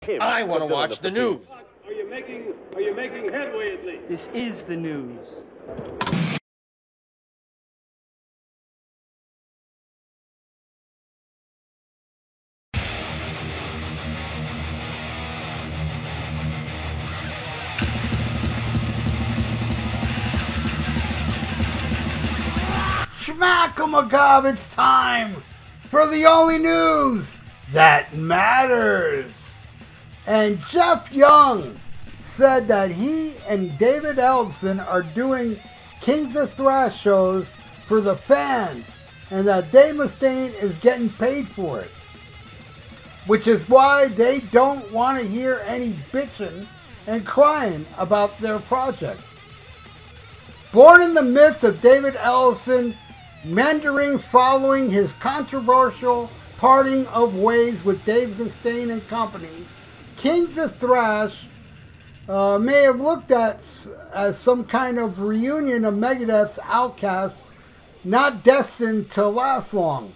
I want to watch the news. Are you making headway at least? This is the news. Schmack-a-magab, it's time for the only news that matters. And Jeff Young said that he and David Ellefson are doing Kings of Thrash shows for the fans and that Dave Mustaine is getting paid for it. Which is why they don't want to hear any bitching and crying about their project. Born in the midst of David Ellefson meandering following his controversial parting of ways with Dave Mustaine and company, Kings of Thrash may have looked at as some kind of reunion of Megadeth's outcasts not destined to last long.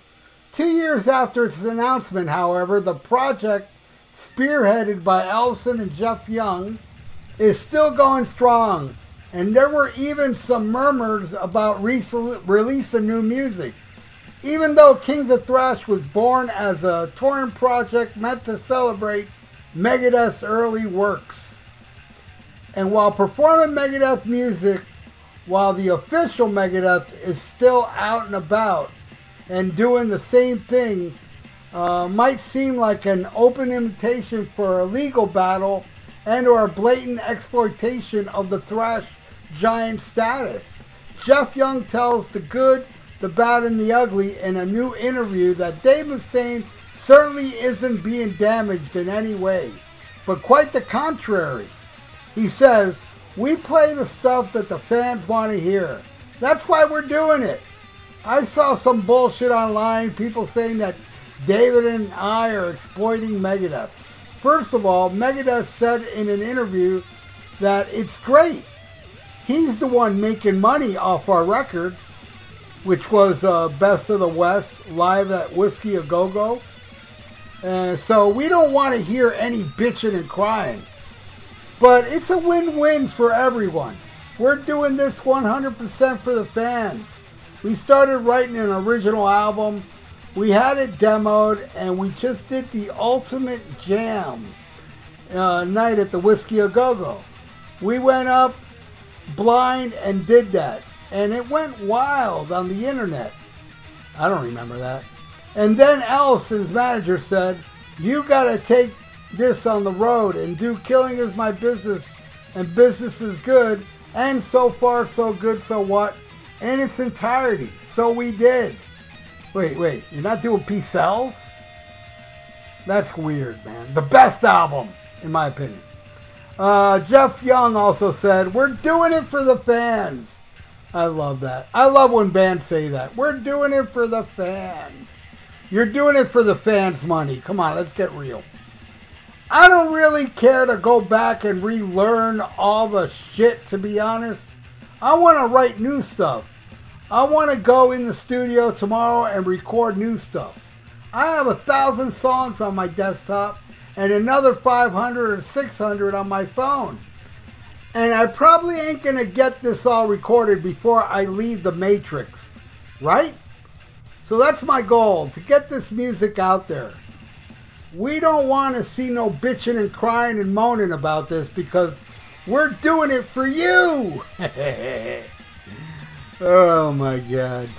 2 years after its announcement, however, the project, spearheaded by Ellefson and Jeff Young, is still going strong. And there were even some murmurs about releasing new music. Even though Kings of Thrash was born as a touring project meant to celebrate Megadeth's early works. And while performing Megadeth music, while the official Megadeth is still out and about and doing the same thing, might seem like an open invitation for a legal battle and or a blatant exploitation of the thrash giant status. Jeff Young tells the good, the bad, and the ugly in a new interview that Dave Mustaine certainly isn't being damaged in any way, but quite the contrary. He says, "We play the stuff that the fans want to hear. That's why we're doing it." I saw some bullshit online, people saying that David and I are exploiting Megadeth. First of all, Megadeth said in an interview that it's great. He's the one making money off our record, which was Best of the West, live at Whiskey A Go-Go. So we don't want to hear any bitching and crying. But it's a win-win for everyone. We're doing this 100% for the fans. We started writing an original album. We had it demoed, and we just did the ultimate jam night at the Whiskey A Go-Go. We went up blind and did that, and it went wild on the internet. I don't remember that. And then Ellefson's manager said, "You gotta take this on the road and do Killing Is My Business and Business Is Good and So Far So Good So What in its entirety." So we did. Wait, you're not doing Peace Sells? That's weird, man. The best album, in my opinion. Jeff Young also said, "We're doing it for the fans." I love that. I love when bands say that. We're doing it for the fans. You're doing it for the fans' money. Come on, let's get real. I don't really care to go back and relearn all the shit, to be honest. I want to write new stuff. I want to go in the studio tomorrow and record new stuff. I have 1,000 songs on my desktop and another 500 or 600 on my phone. And I probably ain't going to get this all recorded before I leave the Matrix, right? So that's my goal, to get this music out there. We don't want to see no bitching and crying and moaning about this because we're doing it for you. Oh my God.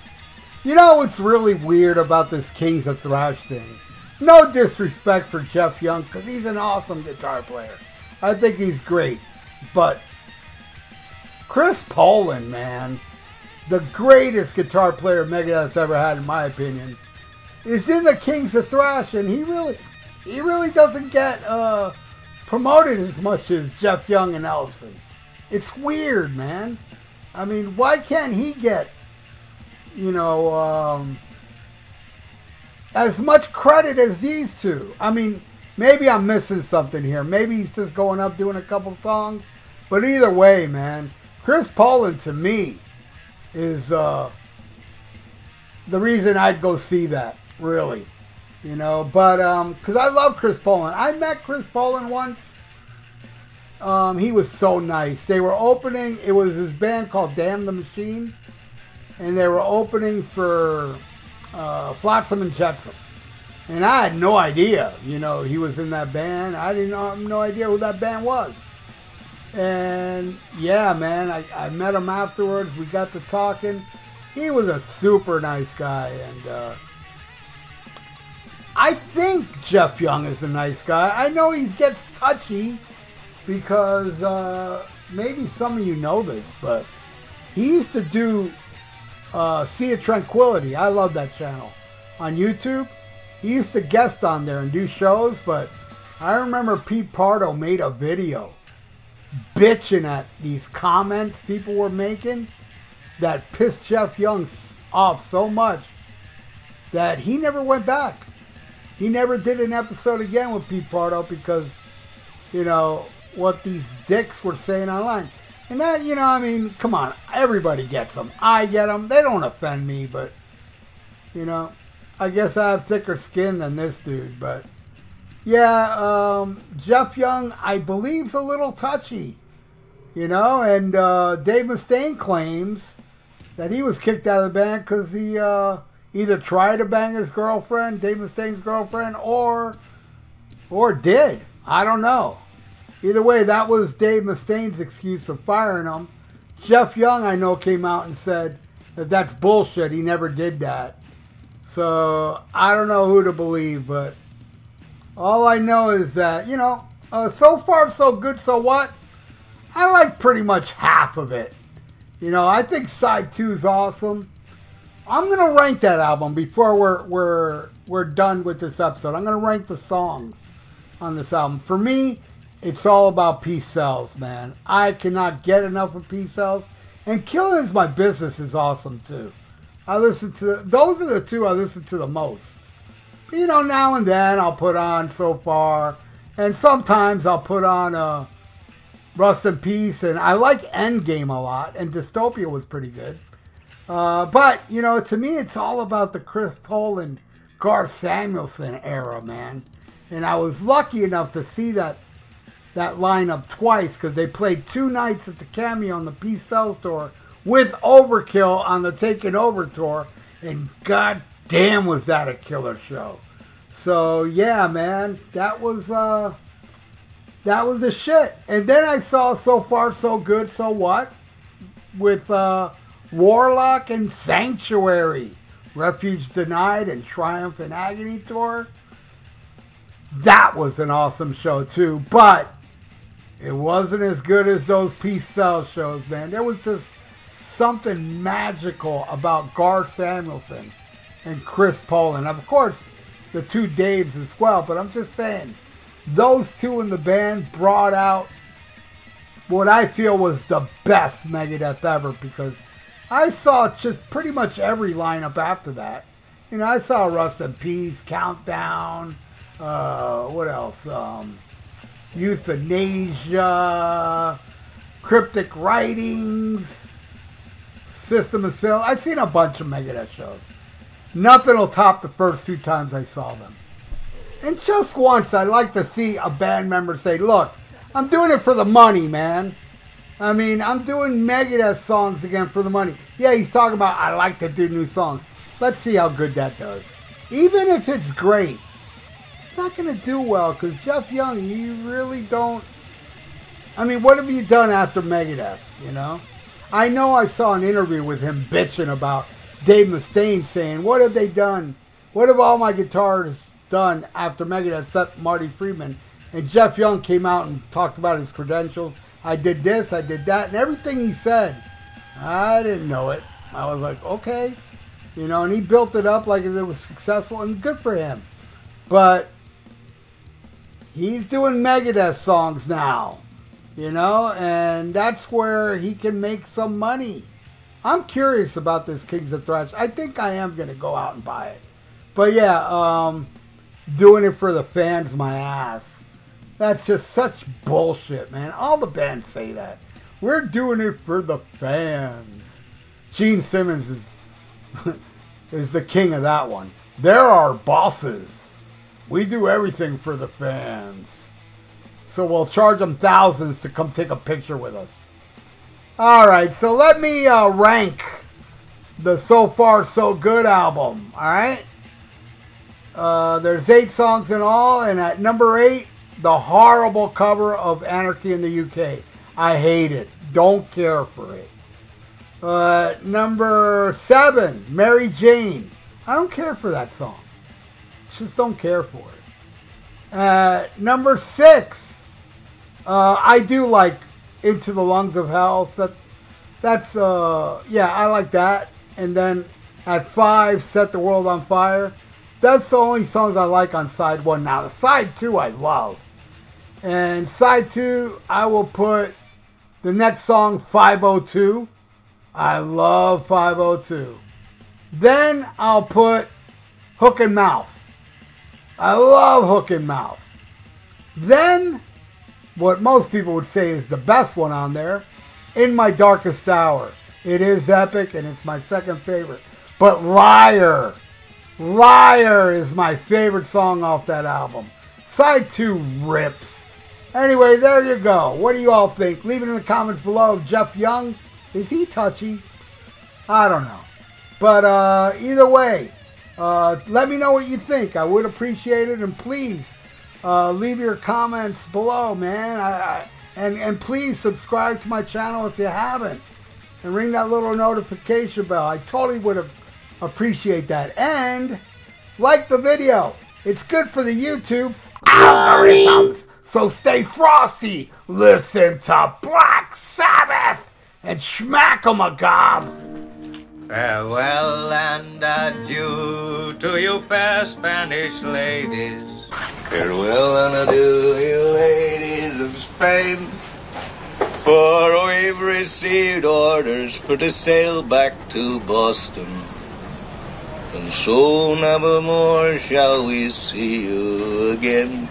You know what's really weird about this Kings of Thrash thing? No disrespect for Jeff Young, because he's an awesome guitar player. I think he's great. But Chris Poland, man, the greatest guitar player Megadeth's ever had, in my opinion, is in the Kings of Thrash, and he really doesn't get promoted as much as Jeff Young and Ellefson. It's weird, man. I mean, why can't he get, as much credit as these two? I mean, maybe I'm missing something here. Maybe he's just going up doing a couple songs. But either way, man, Chris Poland to me is the reason I'd go see that, really. You know, but because I love Chris Poland. I met Chris Poland once. He was so nice. They were opening, it was his band called Damn the Machine, and they were opening for Flotsam and Jetsam. And I had no idea, you know, he was in that band. I didn't have no idea who that band was. And yeah, man, I met him afterwards. We got to talking. He was a super nice guy, and I think Jeff Young is a nice guy. I know he gets touchy because maybe some of you know this, but he used to do Sea of Tranquility. I love that channel on YouTube. He used to guest on there and do shows, but I remember Pete Pardo made a video bitching at these comments people were making that pissed Jeff Young off so much that he never went back. He never did an episode again with Pete Pardo because, you know, what these dicks were saying online. And that, you know, I mean, come on, everybody gets them. I get them. They don't offend me, but, you know, I guess I have thicker skin than this dude. But, yeah, Jeff Young, I believe, is a little touchy, you know, and Dave Mustaine claims that he was kicked out of the band because he either tried to bang his girlfriend, Dave Mustaine's girlfriend, or did. I don't know. Either way, that was Dave Mustaine's excuse for firing him. Jeff Young, I know, came out and said that that's bullshit. He never did that. So, I don't know who to believe, but all I know is that, you know, so far so good, so what? I like pretty much half of it. You know, I think side 2 is awesome. I'm going to rank that album before we're done with this episode. I'm going to rank the songs on this album. For me, it's all about Peace Sells, man. I cannot get enough of Peace Sells. And Killing Is My Business is awesome, too. I listen to, those are the two I listen to the most. You know, now and then I'll put on So Far. And sometimes I'll put on Rust in Peace. And I like Endgame a lot. And Dystopia was pretty good. But, you know, to me, it's all about the Chris Poland, Garth Samuelson era, man. And I was lucky enough to see that lineup twice because they played 2 nights at the Cameo on the Peace Sells tour with Overkill on the Taking Over tour. And god damn was that a killer show. So, yeah, man, that was the shit. And then I saw So Far So Good, So What? With Warlock and Sanctuary, Refuge Denied and Triumph and Agony tour. That was an awesome show too, but it wasn't as good as those Peace Sells shows, man. There was just something magical about Garth Samuelson and Chris Poland. Of course, the 2 Daves as well, but I'm just saying, those 2 in the band brought out what I feel was the best Megadeth ever, because I saw just pretty much every lineup after that. You know, I saw Rust in Peace, Countdown, what else? Euthanasia, Cryptic Writings, System is Failed. I've seen a bunch of Megadeth shows. Nothing will top the first 2 times I saw them. And just once, I like to see a band member say, look, I'm doing it for the money, man. I mean, I'm doing Megadeth songs again for the money. Yeah, he's talking about, I like to do new songs. Let's see how good that does. Even if it's great, it's not going to do well because Jeff Young, you really don't... I mean, what have you done after Megadeth, you know? I know I saw an interview with him bitching about Dave Mustaine saying, what have they done? What have all my guitarists done after Megadeth except Marty Friedman? And Jeff Young came out and talked about his credentials. I did this, I did that, and everything he said, I didn't know it. I was like, okay. You know, and he built it up like it was successful, and good for him. But he's doing Megadeth songs now, you know, and that's where he can make some money. I'm curious about this Kings of Thrash. I think I am going to go out and buy it. But yeah, doing it for the fans, my ass. That's just such bullshit, man. All the bands say that. We're doing it for the fans. Gene Simmons is the king of that one. There are bosses. We do everything for the fans. So we'll charge them thousands to come take a picture with us. Alright, so let me rank the So Far So Good album. Alright? There's 8 songs in all, and at number 8, the horrible cover of Anarchy in the UK. I hate it. Don't care for it. Number 7, Mary Jane. I don't care for that song. Just don't care for it. Number 6, I do like Into the Lungs of Hell. So that's, yeah, I like that. And then at 5, Set the World on Fire. That's the only songs I like on side 1. Now, the side 2 I love. And side 2, I will put the next song, 502. I love 502. Then I'll put Hook and Mouth. I love Hook and Mouth. Then, what most people would say is the best one on there, In My Darkest Hour. It is epic, and it's my second favorite. But Liar. Liar is my favorite song off that album. Side 2 rips. Anyway, there you go. What do you all think? Leave it in the comments below. Jeff Young, is he touchy? I don't know. But either way, let me know what you think. I would appreciate it. And please, leave your comments below, man. And please subscribe to my channel if you haven't. And ring that little notification bell. I totally would appreciate that. And like the video. It's good for the YouTube algorithms. So stay frosty. Listen to Black Sabbath and smack 'em a gob. Farewell and adieu to you fair Spanish ladies. Farewell and adieu, you ladies of Spain. For we've received orders for to sail back to Boston. And so never more shall we see you again.